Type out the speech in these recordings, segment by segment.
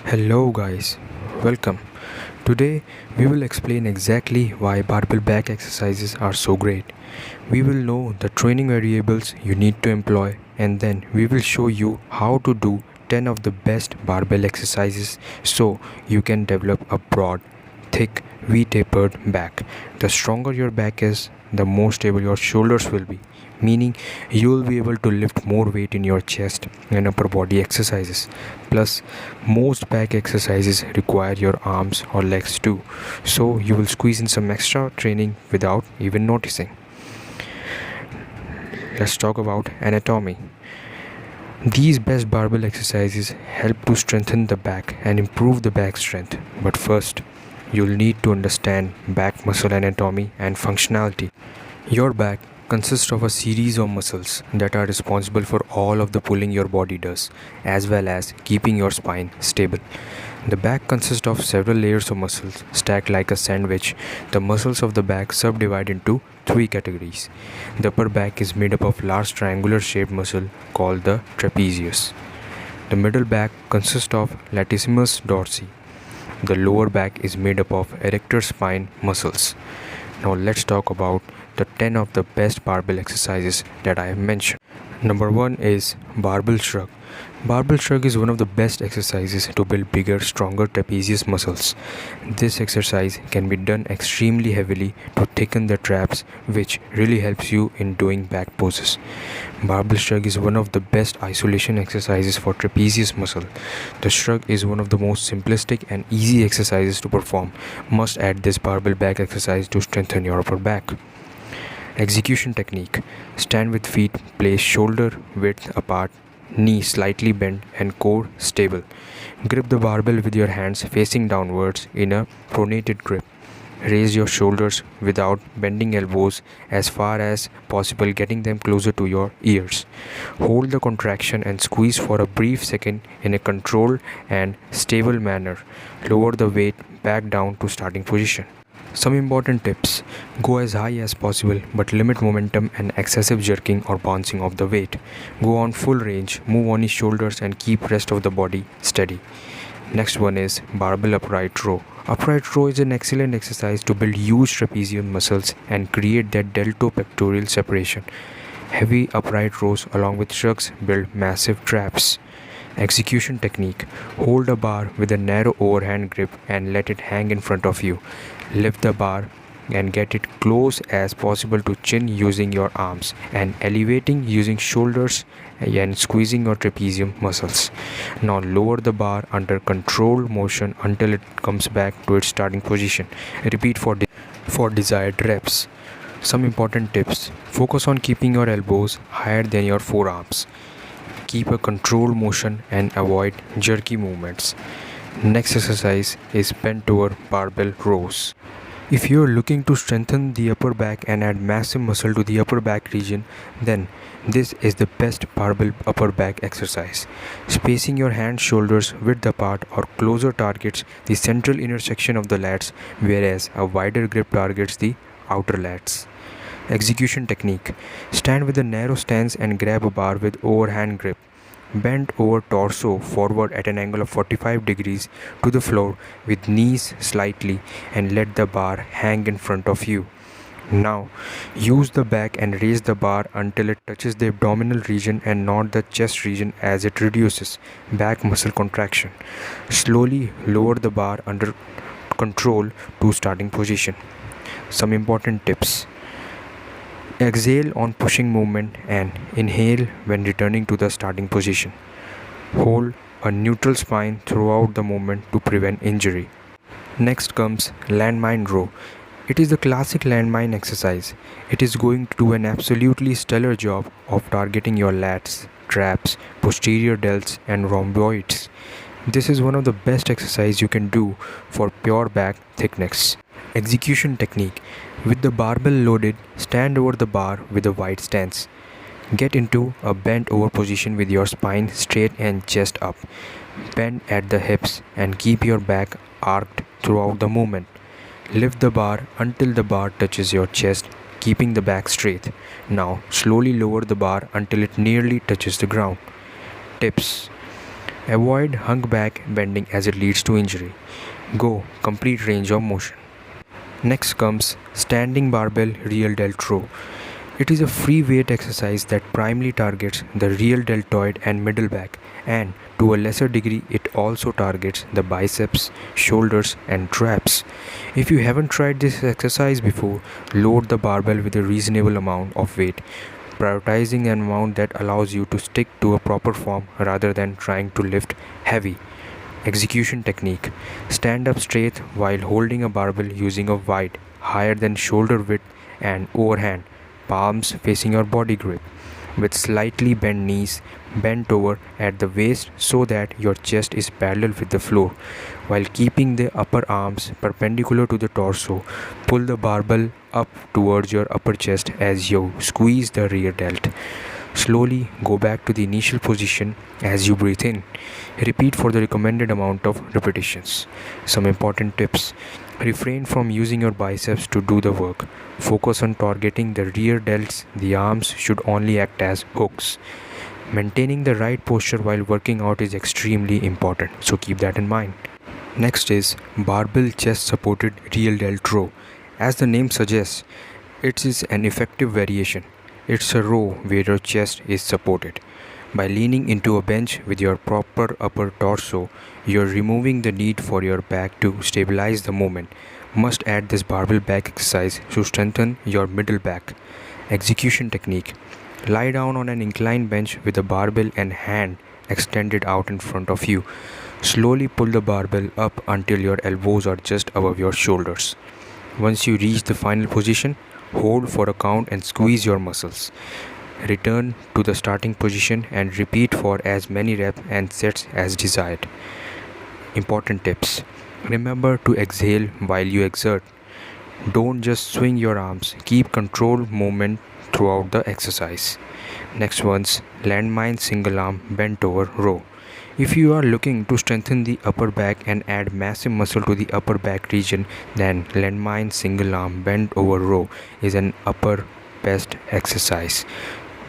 Hello guys, welcome. Today we will explain exactly why barbell back exercises are so great. We will know the training variables you need to employ, and then we will show you how to do 10 of the best barbell exercises so you can develop a broad, thick, V-tapered back. The stronger your back is, the more stable your shoulders will be, meaning you will be able to lift more weight in your chest and upper body exercises. Plus, most back exercises require your arms or legs too, so you will squeeze in some extra training without even noticing. Let's talk about anatomy. These best barbell exercises help to strengthen the back and improve the back strength. But first, you'll need to understand back muscle anatomy and functionality. Your back consists of a series of muscles that are responsible for all of the pulling your body does, as well as keeping your spine stable. The back consists of several layers of muscles stacked like a sandwich. The muscles of the back subdivide into three categories. The upper back is made up of large triangular shaped muscle called the trapezius. The middle back consists of latissimus dorsi. The lower back is made up of erector spine muscles. Now let's talk about the 10 of the best barbell exercises that I have mentioned. Number 1 is Barbell Shrug. Barbell Shrug is one of the best exercises to build bigger, stronger trapezius muscles. This exercise can be done extremely heavily to thicken the traps, which really helps you in doing back poses. Barbell Shrug is one of the best isolation exercises for trapezius muscle. The shrug is one of the most simplistic and easy exercises to perform. Must add this barbell back exercise to strengthen your upper back. Execution technique. Stand with feet placed shoulder width apart, knee slightly bent and core stable. Grip the barbell with your hands facing downwards in a pronated grip. Raise your shoulders without bending elbows as far as possible, getting them closer to your ears. Hold the contraction and squeeze for a brief second in a controlled and stable manner. Lower the weight back down to starting position. Some important tips. Go as high as possible but limit momentum and excessive jerking or bouncing of the weight. Go on full range, move on his shoulders and keep rest of the body steady. Next one is barbell upright row. Upright row is an excellent exercise to build huge trapezius muscles and create that deltopectoral separation. Heavy upright rows along with shrugs build massive traps. Execution technique. Hold a bar with a narrow overhand grip and let it hang in front of you. Lift the bar and get it close as possible to chin using your arms and elevating using shoulders and squeezing your trapezium muscles. Now lower the bar under controlled motion until it comes back to its starting position. Repeat for desired reps. Some important tips. Focus on keeping your elbows higher than your forearms. Keep a controlled motion and avoid jerky movements. Next exercise is bent over barbell rows. If you are looking to strengthen the upper back and add massive muscle to the upper back region, then this is the best barbell upper back exercise. Spacing your hands shoulders width apart or closer targets the central intersection of the lats, whereas a wider grip targets the outer lats. Execution technique. Stand with a narrow stance and grab a bar with overhand grip. Bend over torso forward at an angle of 45 degrees to the floor with knees slightly and let the bar hang in front of you. Now, use the back and raise the bar until it touches the abdominal region and not the chest region as it reduces back muscle contraction. Slowly lower the bar under control to starting position. Some important tips. Exhale on pushing movement and inhale when returning to the starting position. Hold a neutral spine throughout the movement to prevent injury. Next comes landmine row. It is the classic landmine exercise. It is going to do an absolutely stellar job of targeting your lats, traps, posterior delts and rhomboids. This is one of the best exercises you can do for pure back thickness. Execution technique. With the barbell loaded, stand over the bar with a wide stance. Get into a bent over position with your spine straight and chest up. Bend at the hips and keep your back arched throughout the movement. Lift the bar until the bar touches your chest, keeping the back straight. Now slowly lower the bar until it nearly touches the ground. Tips. Avoid hung back bending as it leads to injury. Go complete range of motion. Next comes standing barbell real delt row. It is a free weight exercise that primarily targets the real deltoid and middle back, and to a lesser degree it also targets the biceps, shoulders and traps. If you haven't tried this exercise before, load the barbell with a reasonable amount of weight, prioritizing an amount that allows you to stick to a proper form rather than trying to lift heavy. Execution technique. Stand up straight while holding a barbell using a wide, higher than shoulder width and overhand, palms facing your body grip. With slightly bent knees, bent over at the waist so that your chest is parallel with the floor. While keeping the upper arms perpendicular to the torso, pull the barbell up towards your upper chest as you squeeze the rear delt. Slowly go back to the initial position as you breathe in. Repeat for the recommended amount of repetitions. Some important tips. Refrain from using your biceps to do the work. Focus on targeting the rear delts. The arms should only act as hooks. Maintaining the right posture while working out is extremely important, so keep that in mind. Next is barbell chest supported real delt row. As the name suggests, it is an effective variation. It's a row where your chest is supported. By leaning into a bench with your proper upper torso, you're removing the need for your back to stabilize the movement. Must add this barbell back exercise to strengthen your middle back. Execution technique. Lie down on an inclined bench with a barbell and hand extended out in front of you. Slowly pull the barbell up until your elbows are just above your shoulders. Once you reach the final position, hold for a count and squeeze your muscles. Return to the starting position and repeat for as many reps and sets as desired. Important tips. Remember to exhale while you exert. Don't just swing your arms. Keep controlled movement throughout the exercise. Next one's landmine single arm bent over row. If you are looking to strengthen the upper back and add massive muscle to the upper back region, then landmine single arm bent over row is an upper best exercise.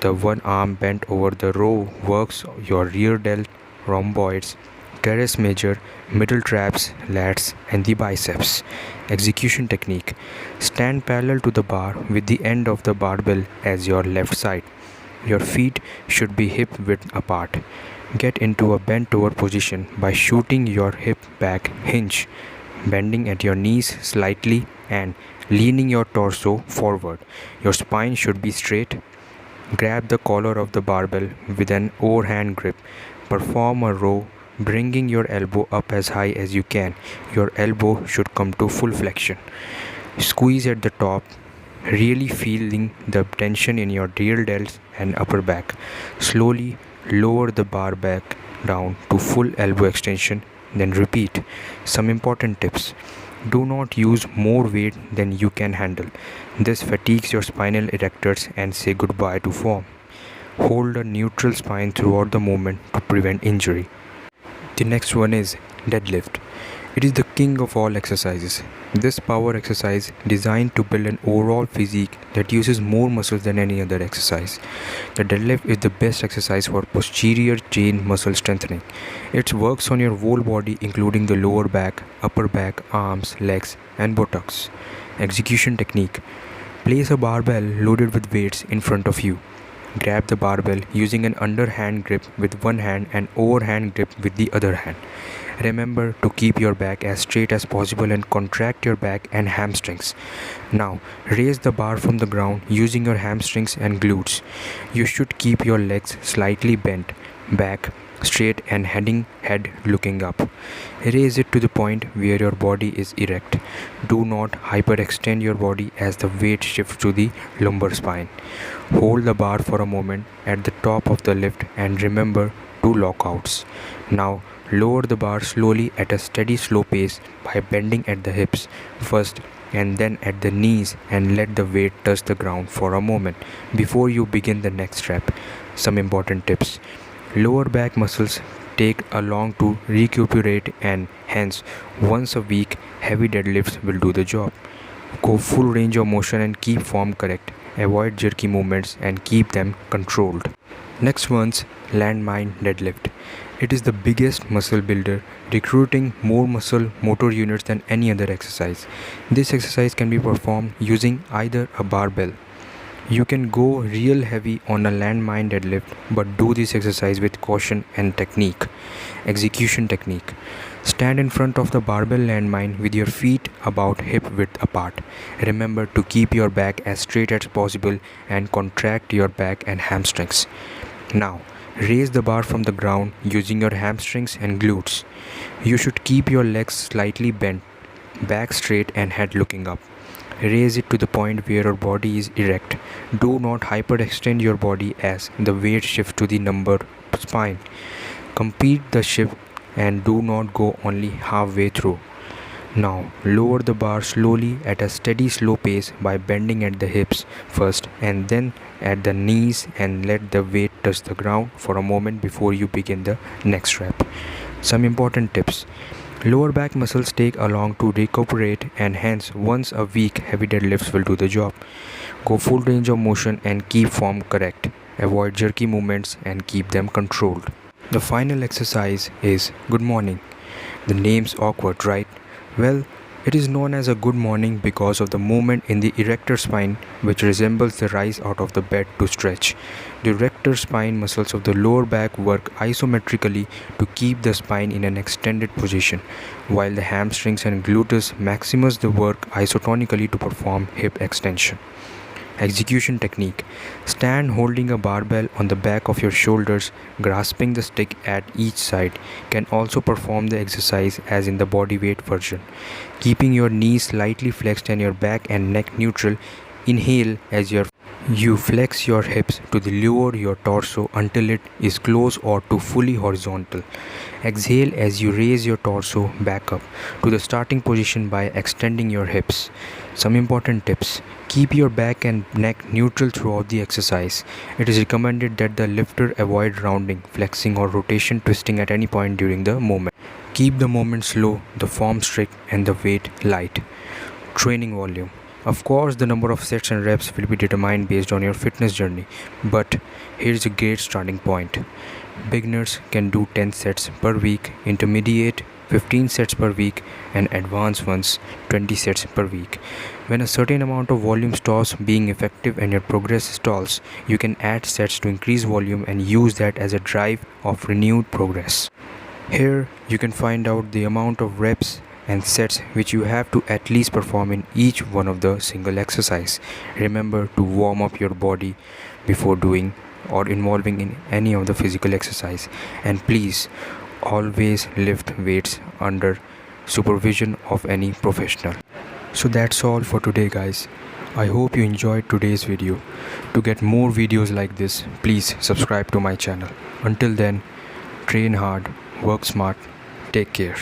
The one arm bent over the row works your rear delt, rhomboids, teres major, middle traps, lats and the biceps. Execution technique. Stand parallel to the bar with the end of the barbell as your left side. Your feet should be hip width apart. Get into a bent over position by shooting your hip back hinge, bending at your knees slightly and leaning your torso forward. Your spine should be straight. Grab the collar of the barbell with an overhand grip. Perform a row, bringing your elbow up as high as you can. Your elbow should come to full flexion. Squeeze at the top, really feeling the tension in your rear delts and upper back. Slowly lower the bar back down to full elbow extension, then repeat. Some important tips. Do not use more weight than you can handle. This fatigues your spinal erectors and say goodbye to form. Hold a neutral spine throughout the movement to prevent injury. The next one is deadlift. It is the king of all exercises. This power exercise designed to build an overall physique that uses more muscles than any other exercise. The deadlift is the best exercise for posterior chain muscle strengthening. It works on your whole body including the lower back, upper back, arms, legs and buttocks. Execution technique. Place a barbell loaded with weights in front of you. Grab the barbell using an underhand grip with one hand and overhand grip with the other hand. Remember to keep your back as straight as possible and contract your back and hamstrings. Now, raise the bar from the ground using your hamstrings and glutes. You should keep your legs slightly bent, back straight and head looking up. Raise it to the point where your body is erect. Do not hyperextend your body as the weight shifts to the lumbar spine. Hold the bar for a moment at the top of the lift and remember 2 lockouts. Now, lower the bar slowly at a steady slow pace by bending at the hips first and then at the knees and let the weight touch the ground for a moment before you begin the next rep. Some important tips. Lower back muscles take a long to recuperate and hence once a week heavy deadlifts will do the job. Go full range of motion and keep form correct. Avoid jerky movements and keep them controlled. Next one's landmine deadlift. It is the biggest muscle builder, recruiting more muscle motor units than any other exercise. This exercise can be performed using either a barbell. You can go real heavy on a landmine deadlift, but do this exercise with caution and technique. Execution technique. Stand in front of the barbell landmine with your feet about hip width apart. Remember to keep your back as straight as possible and contract your back and hamstrings. Now, raise the bar from the ground using your hamstrings and glutes. You should keep your legs slightly bent, back straight and head looking up. Raise it to the point where your body is erect. Do not hyperextend your body as the weight shifts to the lumbar spine. Complete the shift and do not go only halfway through. Now, lower the bar slowly at a steady slow pace by bending at the hips first and then at the knees, and let the weight touch the ground for a moment before you begin the next rep. Some important tips. Lower back muscles take a long to recuperate, and hence once a week heavy deadlifts will do the job. Go full range of motion and keep form correct. Avoid jerky movements and keep them controlled. The final exercise is good morning. The name's awkward, right? Well, it is known as a good morning because of the movement in the erector spine, which resembles the rise out of the bed to stretch. The erector spine muscles of the lower back work isometrically to keep the spine in an extended position, while the hamstrings and gluteus maximus the work isotonically to perform hip extension. Execution technique. Stand holding a barbell on the back of your shoulders, grasping the stick at each side. Can also perform the exercise as in the bodyweight version. Keeping your knees slightly flexed and your back and neck neutral. Inhale as you flex your hips to lower your torso until it is close or to fully horizontal. Exhale as you raise your torso back up to the starting position by extending your hips. Some important tips. Keep your back and neck neutral throughout the exercise. It is recommended that the lifter avoid rounding, flexing or rotation twisting at any point during the movement. Keep the movement slow, the form strict and the weight light. Training volume. Of course, the number of sets and reps will be determined based on your fitness journey, but here's a great starting point. Beginners can do 10 sets per week, intermediate 15 sets per week, and advanced ones 20 sets per week. When a certain amount of volume stops being effective and your progress stalls, you can add sets to increase volume and use that as a drive of renewed progress. Here you can find out the amount of reps and sets which you have to at least perform in each one of the single exercise. Remember to warm up your body before doing or involving in any of the physical exercise, and please always lift weights under supervision of any professional. So that's all for today, guys. I hope you enjoyed today's video. To get more videos like this, please subscribe to my channel. Until then, train hard, work smart, take care.